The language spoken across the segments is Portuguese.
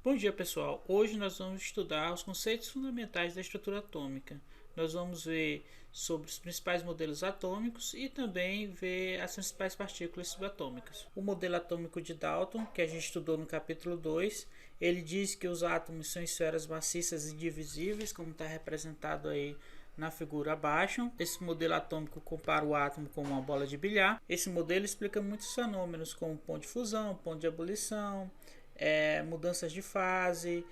Bom dia, pessoal. Hoje nós vamos estudar os conceitos fundamentais da estrutura atômica. Nós vamos ver sobre os principais modelos atômicos e também ver as principais partículas subatômicas. O modelo atômico de Dalton, que a gente estudou no capítulo 2, ele diz que os átomos são esferas maciças e indivisíveis, como está representado aí na figura abaixo. Esse modelo atômico compara o átomo com uma bola de bilhar. Esse modelo explica muitos fenômenos como ponto de fusão, ponto de ebulição, mudanças de fase,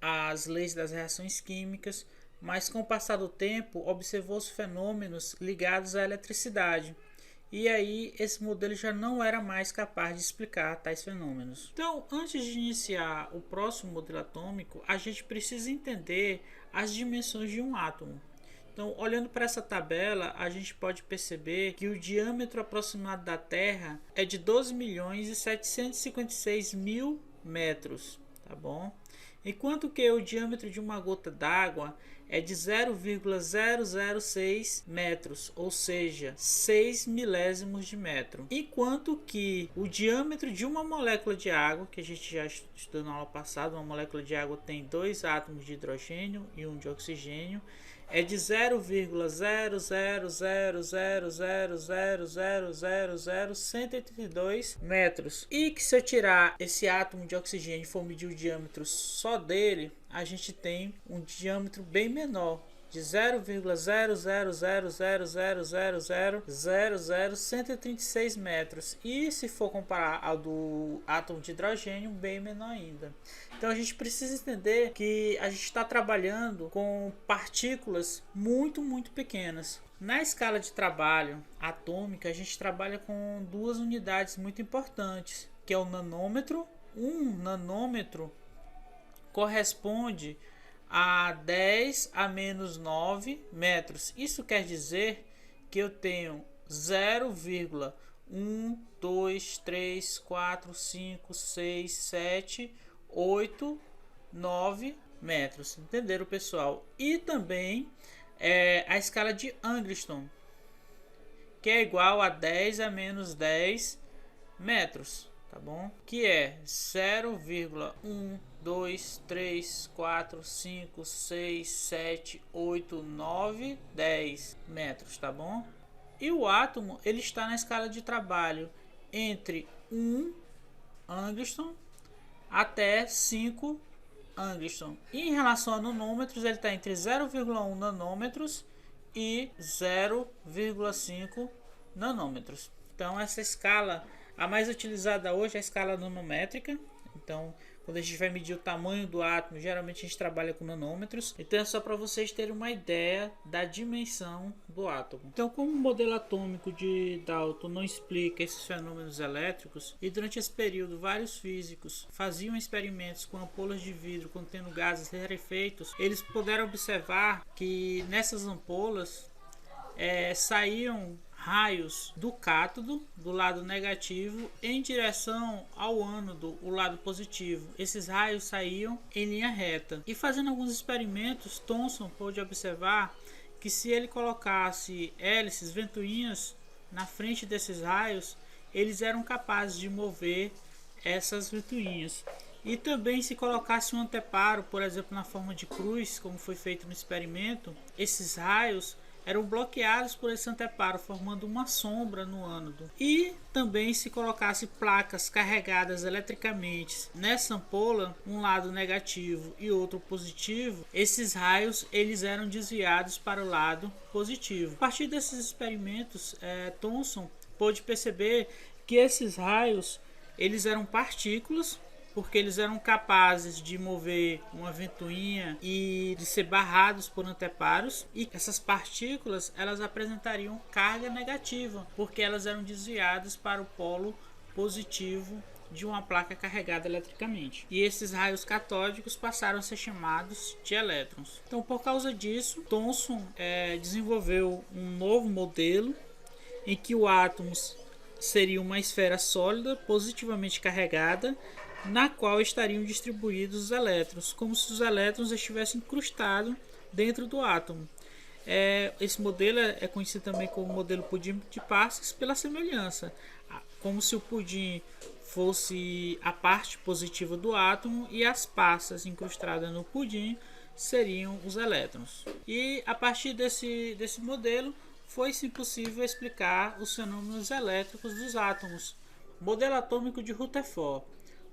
as leis das reações químicas, mas com o passar do tempo observou-se fenômenos ligados à eletricidade. E aí esse modelo já não era mais capaz de explicar tais fenômenos. Então, antes de iniciar o próximo modelo atômico, a gente precisa entender as dimensões de um átomo. Então, olhando para essa tabela, a gente pode perceber que o diâmetro aproximado da Terra é de 12.756.000 metros, tá bom? Enquanto que o diâmetro de uma gota d'água é de 0,006 metros, ou seja, 6 milésimos de metro. Enquanto que o diâmetro de uma molécula de água, que a gente já estudou na aula passada, uma molécula de água tem 2 átomos de hidrogênio e 1 de oxigênio, é de 0,0000000000182 metros. E que se eu tirar esse átomo de oxigênio e for medir o diâmetro só dele, a gente tem um diâmetro bem menor, de 0,0000000000136 metros. E se for comparar ao do átomo de hidrogênio, bem menor ainda. Então a gente precisa entender que a gente está trabalhando com partículas muito pequenas. Na escala de trabalho atômica, a gente trabalha com duas unidades muito importantes, que é o nanômetro. Um nanômetro corresponde a 10 a menos 9 metros. Isso quer dizer que eu tenho 0,1, 2, 3, 4, 5, 6, 7, 8, 9 metros. Entenderam, pessoal? E também a escala de Angstrom, que é igual a 10 a menos 10 metros, tá bom? Que é 0,1, 2, 3, 4, 5, 6, 7, 8, 9, 10 metros, tá bom? E o átomo, ele está na escala de trabalho entre 1 angstrom até 5 angstrom. E em relação a nanômetros, ele está entre 0,1 nanômetros e 0,5 nanômetros. Então essa escala, a mais utilizada hoje é a escala nanométrica. Então, quando a gente vai medir o tamanho do átomo, geralmente a gente trabalha com nanômetros. Então é só para vocês terem uma ideia da dimensão do átomo. Então, como o modelo atômico de Dalton não explica esses fenômenos elétricos, e durante esse período vários físicos faziam experimentos com ampolas de vidro contendo gases rarefeitos, eles puderam observar que nessas ampolas saíam raios do cátodo, do lado negativo, em direção ao ânodo, o lado positivo. Esses raios saíam em linha reta. E fazendo alguns experimentos, Thomson pôde observar que se ele colocasse hélices, ventoinhas, na frente desses raios, eles eram capazes de mover essas ventoinhas. E também se colocasse um anteparo, por exemplo, na forma de cruz, como foi feito no experimento, esses raios eram bloqueados por esse anteparo, formando uma sombra no ânodo. E também se colocasse placas carregadas eletricamente nessa ampola, um lado negativo e outro positivo, esses raios eles eram desviados para o lado positivo. A partir desses experimentos, Thomson pôde perceber que esses raios eles eram partículas, porque eles eram capazes de mover uma ventoinha e de ser barrados por anteparos, e essas partículas elas apresentariam carga negativa, porque elas eram desviadas para o polo positivo de uma placa carregada eletricamente. E esses raios catódicos passaram a ser chamados de elétrons. Então, por causa disso, Thomson desenvolveu um novo modelo em que o átomo seria uma esfera sólida positivamente carregada, na qual estariam distribuídos os elétrons, como se os elétrons estivessem incrustados dentro do átomo. Esse modelo é conhecido também como modelo pudim de Parsons pela semelhança, como se o pudim fosse a parte positiva do átomo e as passas incrustadas no pudim seriam os elétrons. E a partir desse modelo foi-se possível explicar os fenômenos elétricos dos átomos. Modelo atômico de Rutherford.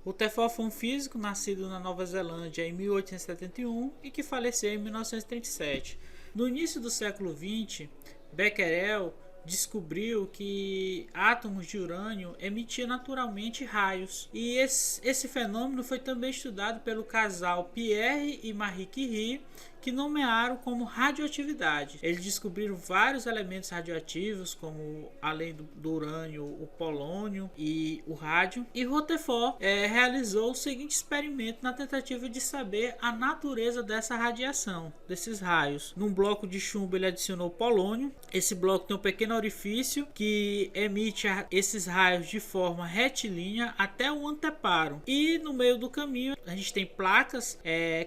Rutherford foi um físico nascido na Nova Zelândia em 1871 e que faleceu em 1937. No início do século XX, Becquerel descobriu que átomos de urânio emitiam naturalmente raios. E esse fenômeno foi também estudado pelo casal Pierre e Marie Curie, que nomearam como radioatividade. Eles descobriram vários elementos radioativos, como além do urânio, o polônio e o rádio. E Rutherford realizou o seguinte experimento na tentativa de saber a natureza dessa radiação, desses raios. Num bloco de chumbo ele adicionou polônio. Esse bloco tem um pequeno orifício que emite esses raios de forma retilínea até o anteparo. E no meio do caminho a gente tem placas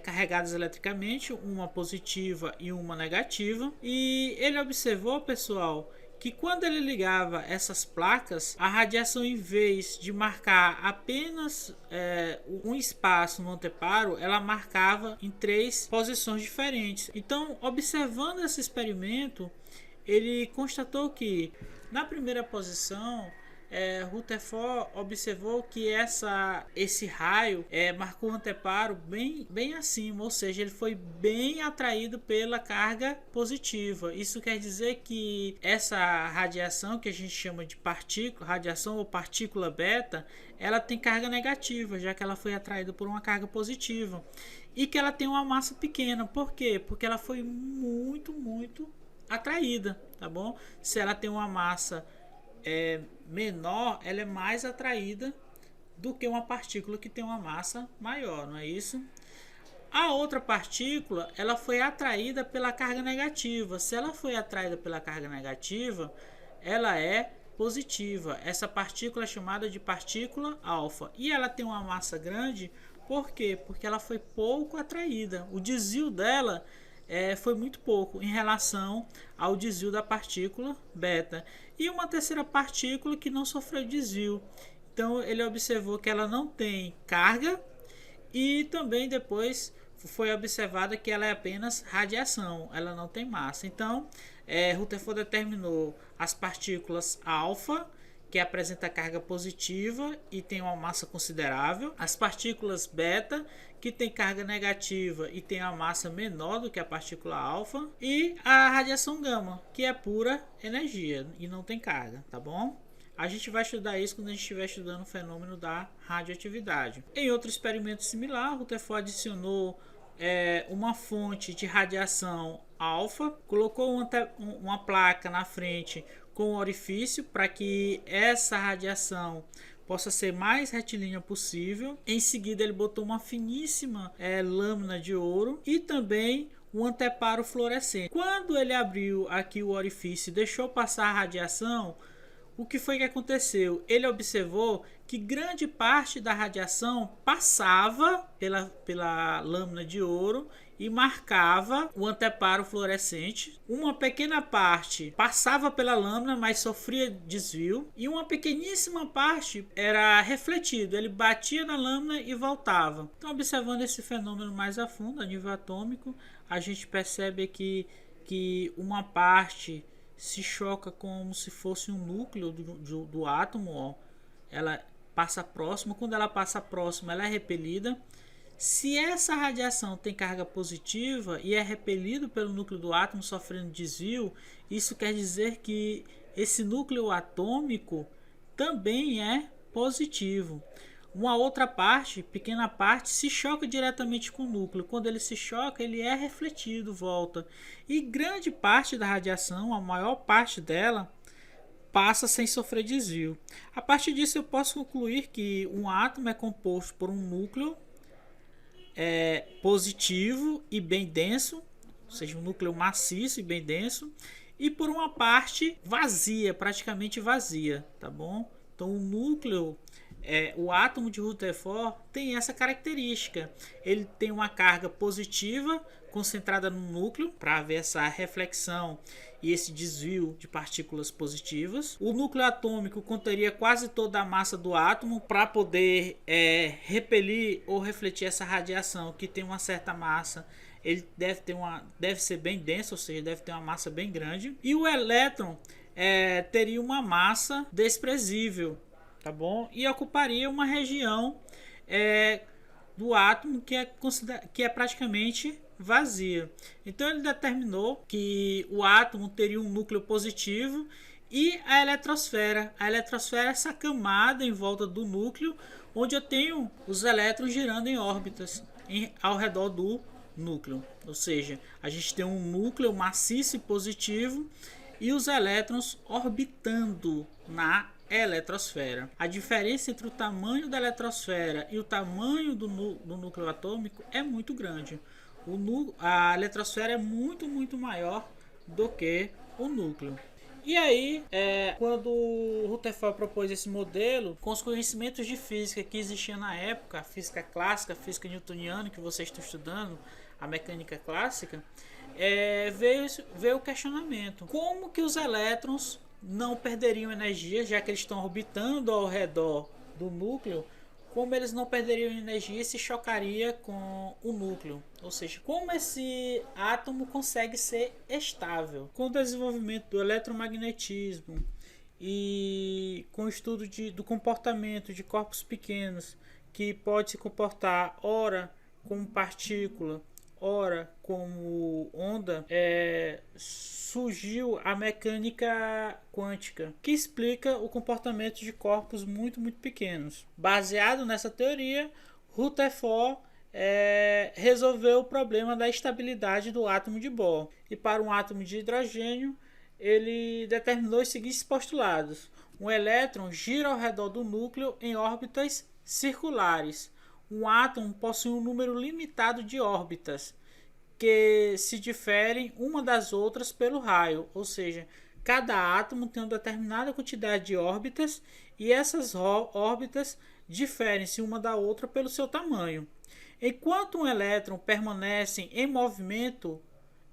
carregadas eletricamente, uma positiva e uma negativa. E ele observou, pessoal, que quando ele ligava essas placas, a radiação, em vez de marcar apenas um espaço no anteparo, ela marcava em 3 posições diferentes. Então, observando esse experimento, ele constatou que na primeira posição Rutherford observou que esse raio marcou o anteparo bem acima, ou seja, ele foi bem atraído pela carga positiva. Isso quer dizer que essa radiação, que a gente chama de radiação ou partícula beta, ela tem carga negativa, já que ela foi atraída por uma carga positiva, e que ela tem uma massa pequena. Por quê? Porque ela foi muito atraída, tá bom? Se ela tem uma massa menor, ela é mais atraída do que uma partícula que tem uma massa maior, não é isso? A outra partícula, ela foi atraída pela carga negativa. Se ela foi atraída pela carga negativa, ela é positiva. Essa partícula é chamada de partícula alfa e ela tem uma massa grande. Por quê? Porque ela foi pouco atraída. O desvio dela foi muito pouco em relação ao desvio da partícula beta. E uma terceira partícula que não sofreu desvio. Então ele observou que ela não tem carga e também depois foi observada que ela é apenas radiação, ela não tem massa. Então Rutherford determinou as partículas alfa, que apresenta carga positiva e tem uma massa considerável, as partículas beta, que tem carga negativa e tem a massa menor do que a partícula alfa, e a radiação gama, que é pura energia e não tem carga, tá bom? A gente vai estudar isso quando a gente estiver estudando o fenômeno da radioatividade. Em outro experimento similar, Rutherford adicionou uma fonte de radiação alfa, colocou uma placa na frente com um orifício para que essa radiação possa ser mais retilínea possível. Em seguida ele botou uma finíssima lâmina de ouro e também um anteparo fluorescente. Quando ele abriu aqui o orifício e deixou passar a radiação, o que foi que aconteceu? Ele observou que grande parte da radiação passava pela lâmina de ouro e marcava o anteparo fluorescente. Uma pequena parte passava pela lâmina, mas sofria desvio, e uma pequeníssima parte era refletido, ele batia na lâmina e voltava. Então, observando esse fenômeno mais a fundo, a nível atômico, a gente percebe que uma parte se choca como se fosse um núcleo do átomo, ó. Ela passa próximo, quando ela passa próximo, ela é repelida. Se essa radiação tem carga positiva e é repelido pelo núcleo do átomo sofrendo desvio, isso quer dizer que esse núcleo atômico também é positivo. Uma outra parte, pequena parte, se choca diretamente com o núcleo. Quando ele se choca, ele é refletido, volta. E grande parte da radiação, a maior parte dela, passa sem sofrer desvio. A partir disso eu posso concluir que um átomo é composto por um núcleo positivo e bem denso, ou seja, um núcleo maciço e bem denso, e por uma parte vazia, praticamente vazia, tá bom? Então o núcleo o átomo de Rutherford tem essa característica. Ele tem uma carga positiva concentrada no núcleo para ver essa reflexão e esse desvio de partículas positivas. O núcleo atômico conteria quase toda a massa do átomo para poder repelir ou refletir essa radiação, que tem uma certa massa. Ele deve ser bem denso, ou seja, deve ter uma massa bem grande. E o elétron teria uma massa desprezível, tá bom? E ocuparia uma região do átomo que é praticamente vazia. Então ele determinou que o átomo teria um núcleo positivo e a eletrosfera. A eletrosfera é essa camada em volta do núcleo, onde eu tenho os elétrons girando em órbitas ao redor do núcleo. Ou seja, a gente tem um núcleo maciço e positivo e os elétrons orbitando na eletrosfera. A diferença entre o tamanho da eletrosfera e o tamanho do núcleo atômico é muito grande. A eletrosfera é muito maior do que o núcleo. E aí, quando o Rutherford propôs esse modelo, com os conhecimentos de física que existiam na época, a física clássica, a física newtoniana que vocês estão estudando, a mecânica clássica, veio o questionamento: como que os elétrons não perderiam energia, já que eles estão orbitando ao redor do núcleo? Como eles não perderiam energia e se chocaria com o núcleo? Ou seja, como esse átomo consegue ser estável? Com o desenvolvimento do eletromagnetismo e com o estudo do comportamento de corpos pequenos, que pode se comportar ora como partícula, ora como onda, surgiu a mecânica quântica, que explica o comportamento de corpos muito pequenos. Baseado nessa teoria, Rutherford resolveu o problema da estabilidade do átomo de Bohr. E para um átomo de hidrogênio, ele determinou os seguintes postulados: um elétron gira ao redor do núcleo em órbitas circulares. Um átomo possui um número limitado de órbitas que se diferem uma das outras pelo raio, ou seja, cada átomo tem uma determinada quantidade de órbitas e essas órbitas diferem-se uma da outra pelo seu tamanho. Enquanto um elétron permanece em movimento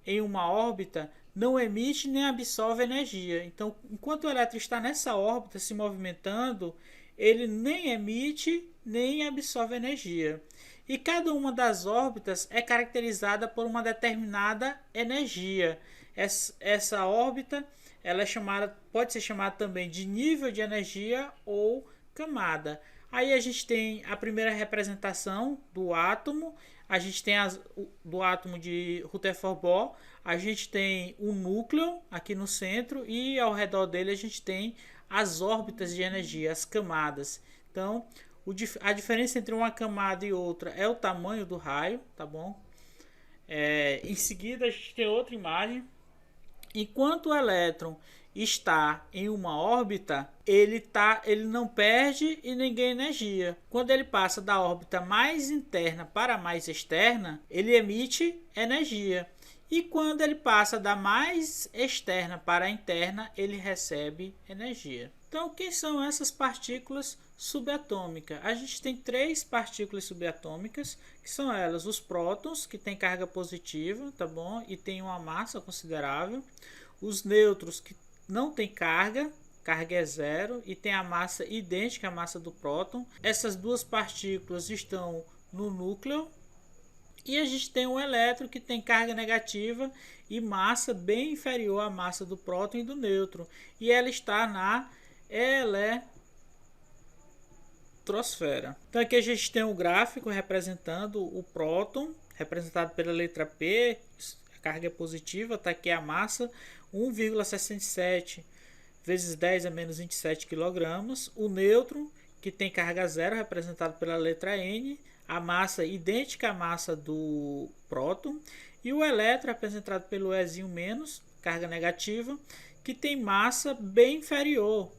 em uma órbita, não emite nem absorve energia. Então, enquanto o elétron está nessa órbita se movimentando, ele nem emite nem absorve energia. E cada uma das órbitas é caracterizada por uma determinada energia. Essa órbita pode ser chamada também de nível de energia ou camada. Aí a gente tem a primeira representação do átomo. A gente tem do átomo de Rutherford-Bohr. A gente tem o núcleo aqui no centro e ao redor dele a gente tem as órbitas de energia, as camadas. Então, a diferença entre uma camada e outra é o tamanho do raio, tá bom? Em seguida a gente tem outra imagem. Enquanto o elétron está em uma órbita, ele não perde e nem ganha energia. Quando ele passa da órbita mais interna para a mais externa, ele emite energia. E quando ele passa da mais externa para a interna, ele recebe energia. Então, quem são essas partículas subatômicas? A gente tem 3 partículas subatômicas, que são elas: os prótons, que têm carga positiva, tá bom? E tem uma massa considerável. Os nêutrons, que não tem carga é zero e tem a massa idêntica à massa do próton. Essas duas partículas estão no núcleo. E a gente tem um elétron que tem carga negativa e massa bem inferior à massa do próton e do nêutron. E ela está na eletrosfera. Então aqui a gente tem um gráfico representando o próton, representado pela letra P. A carga é positiva, está aqui a massa, 1,67 vezes 10 a menos 27 kg. O nêutron, que tem carga zero, representado pela letra N, a massa idêntica à massa do próton, e o elétron, representado pelo Ezinho menos, carga negativa, que tem massa bem inferior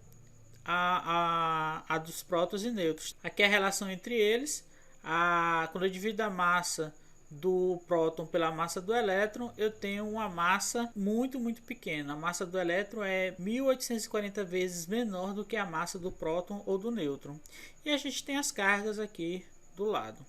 à dos prótons e nêutrons. Aqui é a relação entre eles. Quando eu divido a massa do próton pela massa do elétron, eu tenho uma massa muito pequena. A massa do elétron é 1840 vezes menor do que a massa do próton ou do nêutron. E a gente tem as cargas aqui do lado.